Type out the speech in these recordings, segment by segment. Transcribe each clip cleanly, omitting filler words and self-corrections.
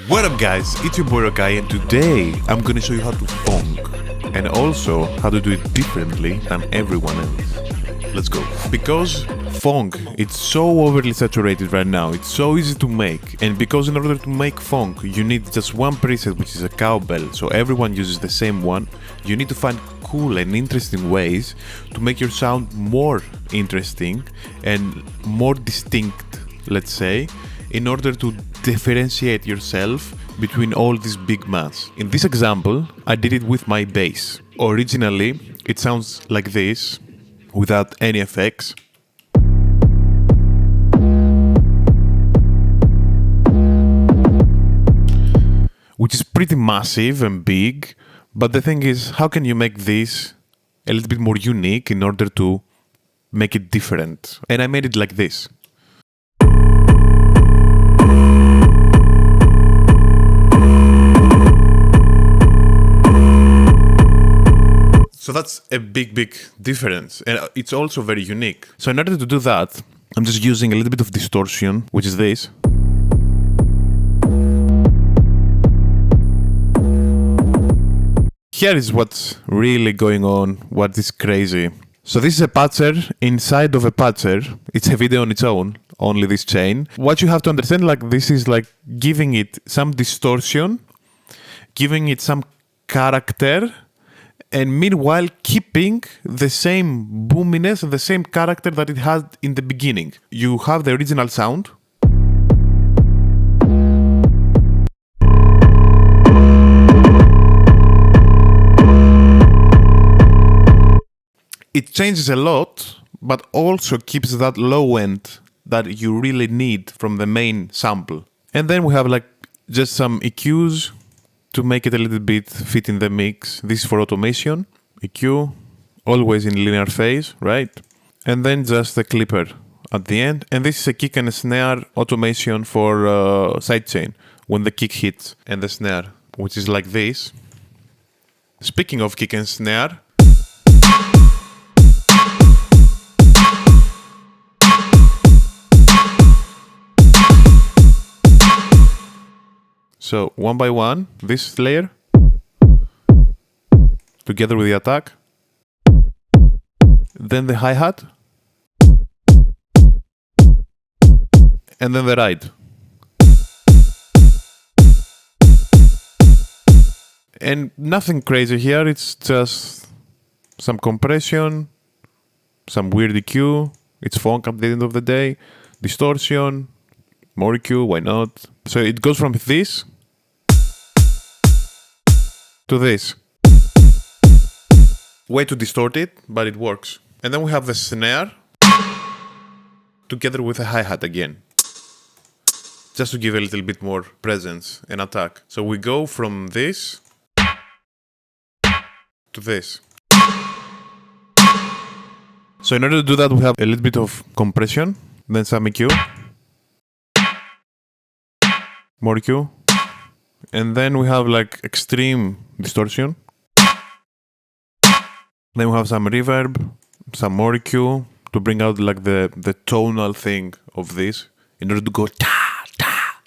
What up guys, it's your boy Rokai and today I'm gonna show you how to FLPS and also how to do it differently than everyone else. Let's go. Because FLPS, it's so overly saturated right now, it's so easy to make, and because in order to make FLPS you need just one preset, which is a cowbell, so everyone uses the same one. You need to find cool and interesting ways to make your sound more interesting and more distinct, let's say, in order to differentiate yourself between all these big mass. In this example, I did it with my bass. Originally, it sounds like this, without any effects. Which is pretty massive and big, but the thing is, how can you make this a little bit more unique in order to make it different? And I made it like this. So that's a big difference, and it's also very unique. So in order to do that, I'm just using a little bit of distortion, which is this. Here is what's really going on, what is crazy. So this is a patcher inside of a patcher. It's a video on its own, only this chain. What you have to understand, like, this is like giving it some distortion, giving it some character, and meanwhile keeping the same boominess and the same character that it had in the beginning. You have the original sound. It changes a lot, but also keeps that low end that you really need from the main sample. And then we have like just some EQs to make it a little bit fit in the mix. This is for automation. EQ, always in linear phase, right? And then just the clipper at the end. And this is a kick and a snare automation for sidechain, when the kick hits and the snare, which is like this. Speaking of kick and snare, so one by one, this layer, together with the attack, then the hi-hat, and then the ride. And nothing crazy here, it's just some compression, some weird EQ, it's funk at the end of the day, distortion, more EQ, why not? So it goes from this to this. Way to distort it, but it works. And then we have the snare together with a hi-hat again, just to give a little bit more presence and attack. So we go from this to this. So in order to do that, we have a little bit of compression, then some EQ, more EQ, and then we have like extreme distortion. Then we have some reverb, some more EQ to bring out like the tonal thing of this in order to go ta ta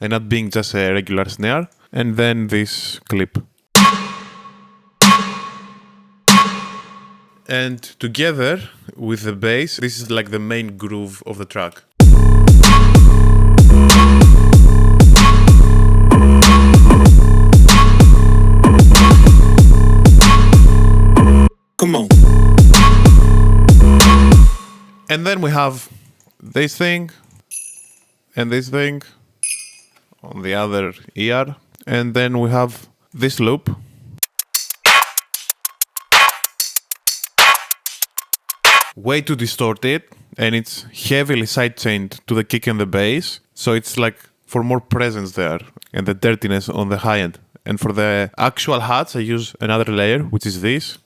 and not being just a regular snare. And then this clip. And together with the bass, this is like the main groove of the track. Come on. And then we have this thing and this thing on the other ear. And then we have this loop. Way too distorted, and it's heavily sidechained to the kick and the bass. So it's like for more presence there and the dirtiness on the high end. And for the actual hats, I use another layer, which is this,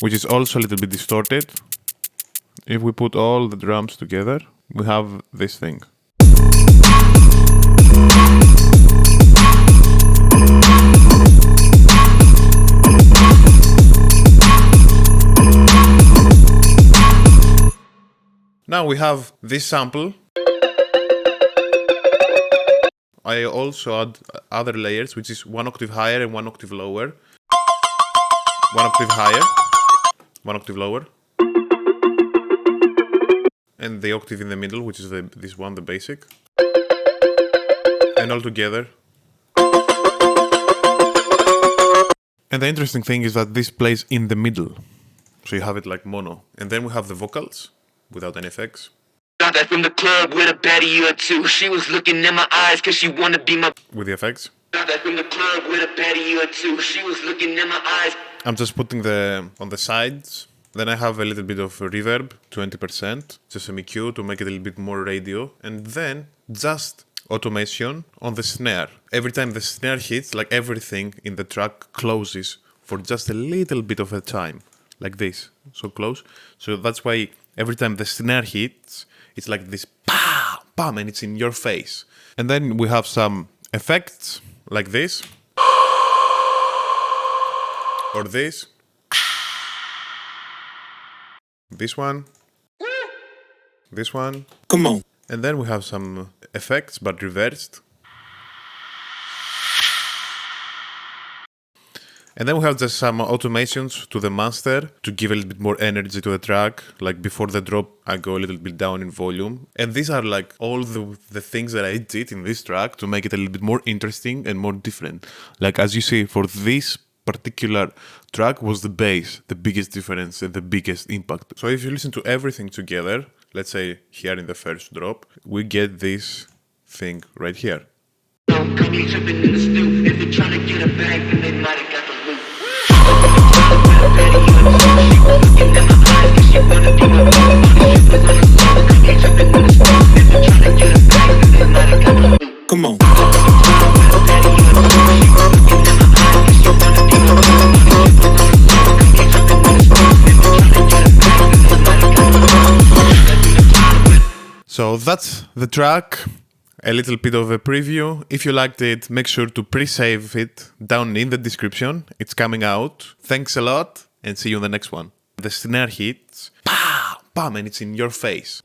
which is also a little bit distorted. If we put all the drums together, we have this thing. Now we have this sample I also add other layers, which is 1 octave higher and 1 octave lower. 1 octave higher, 1 octave lower. And the octave in the middle, which is this one, the basic. And all together. And the interesting thing is that this plays in the middle. So you have it like mono. And then we have the vocals without any effects. Got that from the club with a baddie or two. She was looking in my eyes cause she wanna be my... With the effects. Got that from the club with a baddie or two. She was looking in my eyes. I'm just putting on the sides. Then I have a little bit of reverb, 20%, just some EQ to make it a little bit more radio. And then just automation on the snare. Every time the snare hits, like everything in the track closes for just a little bit of a time. Like this, so close. So that's why every time the snare hits, it's like this bam, bam, and it's in your face. And then we have some effects like this. Or this. This one. This one. Come on. And then we have some effects, but reversed. And then we have just some automations to the master to give a little bit more energy to the track. Like before the drop, I go a little bit down in volume. And these are like all the things that I did in this track to make it a little bit more interesting and more different. Like as you see, for this particular track was the bass, the biggest difference and the biggest impact. So if you listen to everything together, let's say here in the first drop, we get this thing right here. Come on. So that's the track, a little bit of a preview. If you liked it, make sure to pre-save it down in the description. It's coming out. Thanks a lot and see you in the next one. The snare hits, bam, bam, and it's in your face.